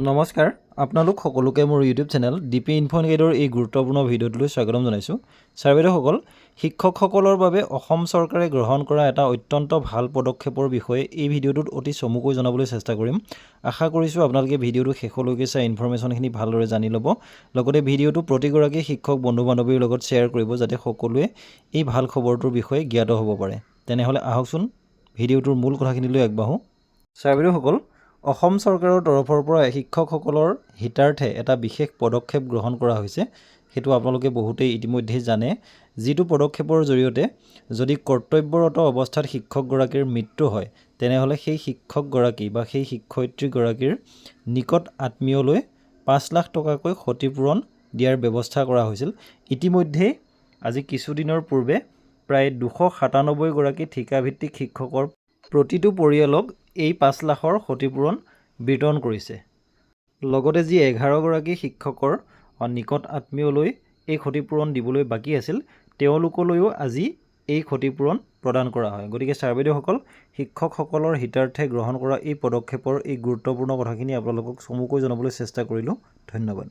নমস্কাৰ আপোনালোক সকলোকে মোৰ ইউটিউব চেনেল ডিপি ইনফোগাইডৰ এই গুৰুত্বপূৰ্ণ ভিডিঅ'টোলৈ স্বাগতম জনাইছোঁ। ছাৰ বাইদেউসকল, শিক্ষকসকলৰ বাবে অসম চৰকাৰে গ্ৰহণ কৰা এটা অত্যন্ত ভাল পদক্ষেপৰ বিষয়ে এই ভিডিঅ'টোত অতি চমুকৈ জনাবলৈ চেষ্টা কৰিম। আশা কৰিছোঁ আপোনালোকে ভিডিঅ'টো শেষলৈকে চাই ইনফৰমেশ্যনখিনি ভালদৰে জানি ল'ব। লগতে ভিডিঅ'টো প্ৰতিগৰাকী শিক্ষক বন্ধু বান্ধৱীৰ লগত শ্বেয়াৰ কৰিব যাতে সকলোৱে এই ভাল খবৰটোৰ বিষয়ে জ্ঞাত হ'ব পাৰে। তেনেহ'লে আহকচোন ভিডিঅ'টোৰ মূল কথাখিনিলৈ আগবাঢ়োঁ। ছাৰ বাইদেউসকল, অসম চৰকাৰৰ তৰফৰ পৰা শিক্ষকসকলৰ হিতাৰ্থে এটা বিশেষ পদক্ষেপ গ্ৰহণ কৰা হৈছে। সেইটো আপোনালোকে বহুতেই ইতিমধ্যেই জানে। যিটো পদক্ষেপৰ জৰিয়তে যদি কৰ্তব্যৰত অৱস্থাত শিক্ষকগৰাকীৰ মৃত্যু হয়, তেনেহ'লে সেই শিক্ষকগৰাকী বা সেই শিক্ষয়িত্ৰীগৰাকীৰ নিকট আত্মীয়লৈ ৫ লাখ টকাকৈ ক্ষতিপূৰণ দিয়াৰ ব্যৱস্থা কৰা হৈছিল। ইতিমধ্যেই আজি কিছুদিনৰ পূৰ্বে প্ৰায় ২৯৭ গৰাকী ঠিকাভিত্তিক শিক্ষকৰ প্ৰতিটো পৰিয়ালক এই ৫ লাখৰ ক্ষতিপূৰণ বিতৰণ কৰিছে। লগতে যি ১১ গৰাকী শিক্ষকৰ নিকট আত্মীয়লৈ এই ক্ষতিপূৰণ দিবলৈ বাকী আছিল, তেওঁলোকলৈও আজি এই ক্ষতিপূৰণ প্ৰদান কৰা হয়। গতিকে ছাৰ বাইদেউসকল, শিক্ষকসকলৰ হিতাৰ্থে গ্ৰহণ কৰা এই পদক্ষেপৰ এই গুৰুত্বপূৰ্ণ কথাখিনি আপোনালোকক চমুকৈ জনাবলৈ চেষ্টা কৰিলোঁ। ধন্যবাদ।